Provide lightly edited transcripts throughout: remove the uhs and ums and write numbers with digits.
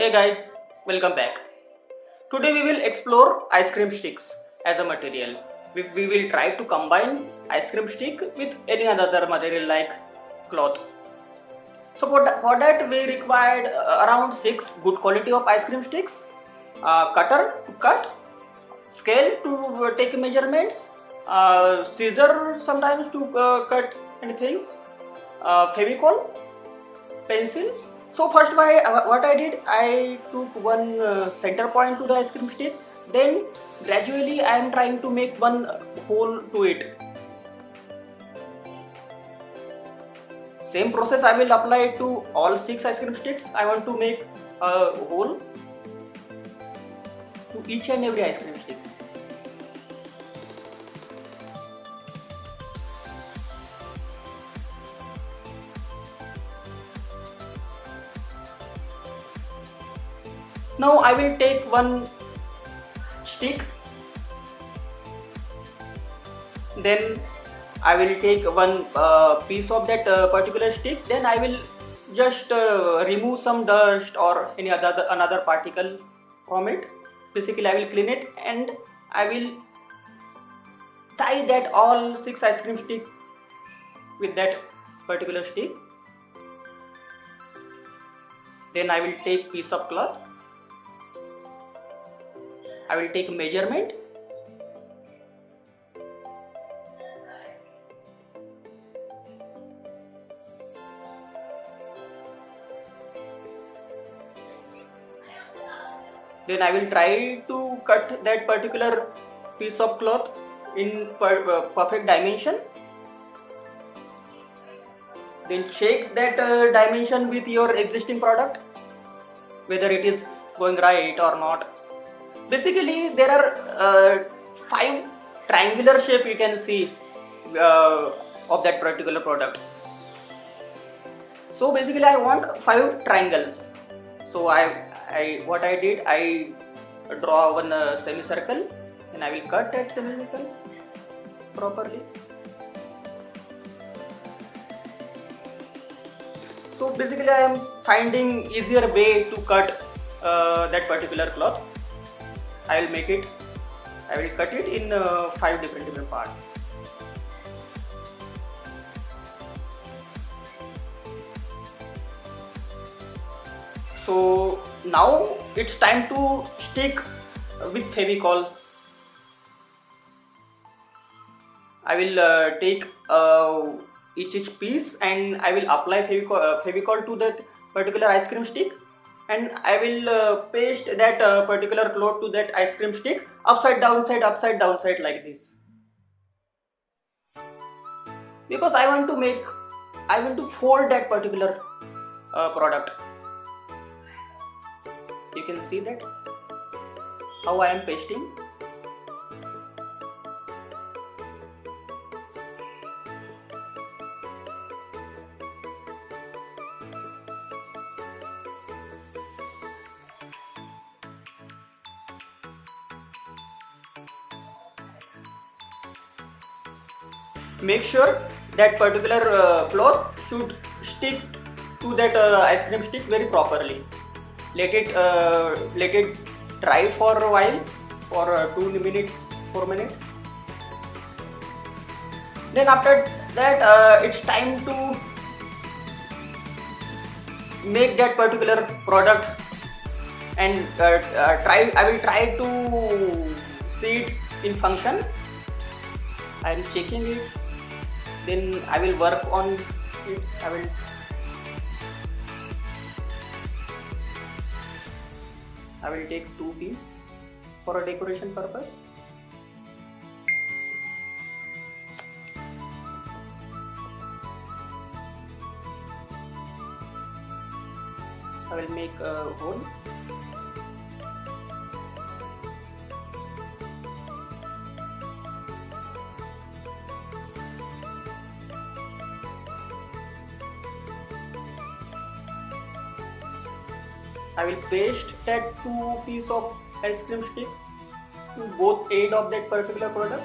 Hey guys, welcome back. Today we will explore ice cream sticks as a material. We will try to combine ice cream stick with any other material like cloth. So for that we required around 6 good quality of ice cream sticks, cutter to cut, scale to take measurements, scissor sometimes to cut any things, Fevicol, pencils. So first what I did, I took one center point to the ice cream stick, then gradually I am trying to make one hole to it. Same process I will apply to all 6 ice cream sticks. I want to make a hole to each and every ice cream sticks. Now I will take one stick, then I will take one piece of that particular stick, then I will just remove some dust or any another particle from it. Basically I will clean it and I will tie that all 6 ice cream stick with that particular stick. Then I will take piece of cloth. I will take measurement. Then I will try to cut that particular piece of cloth in perfect dimension. Then check that dimension with your existing product, whether it is going right or not. Basically there are 5 triangular shape you can see of that particular product. So basically I want 5 triangles. So what I did, I draw one semicircle and I will cut that semicircle properly. So basically I am finding easier way to cut that particular cloth. I will cut it in 5 different parts. So now it's time to stick with Fevicol. I will take each piece and I will apply Fevicol to that particular ice cream stick, and I will paste that particular cloth to that ice cream stick upside down side like this, because I want to fold that particular product. You can see that how I am pasting. Make sure that particular cloth should stick to that ice cream stick very properly. Let it dry for a while, for 2 minutes, 4 minutes. Then after that it's time to make that particular product, and I will try to see it in function. I am checking it, then I will work on it. I will take 2 pieces for a decoration purpose. I will make a hole. I will paste that 2 pieces of ice cream stick to both ends of that particular product.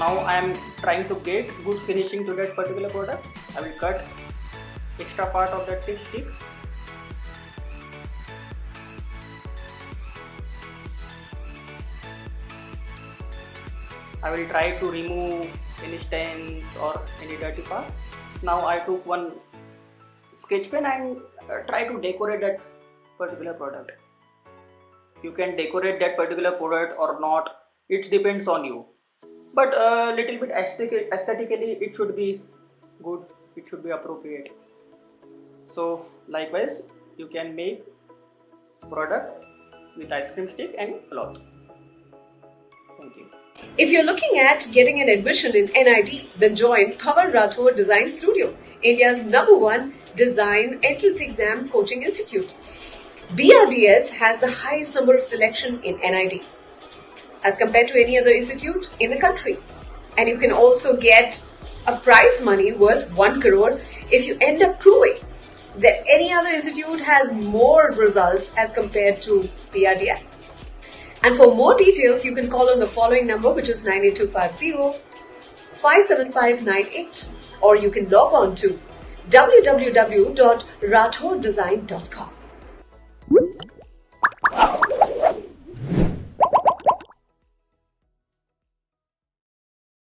now I am trying to get good finishing to that particular product. I will cut extra part of that stick. I will try to remove any stains or any dirty part. Now I took one sketch pen and try to decorate that particular product. You can decorate that particular product or not, it depends on you. But a little bit aesthetically it should be good, it should be appropriate. So likewise you can make product with ice cream stick and cloth. Thank you. If you're looking at getting an admission in NID, then join Avail Rs Design Studio, India's #1 design entrance exam coaching institute. BRDS has the highest number of selection in NID as compared to any other institute in the country. And you can also get a prize money worth 1 crore if you end up proving that any other institute has more results as compared to BRDS. And for more details, you can call on the following number, which is 98250-57598, or you can log on to www.rathordesign.com.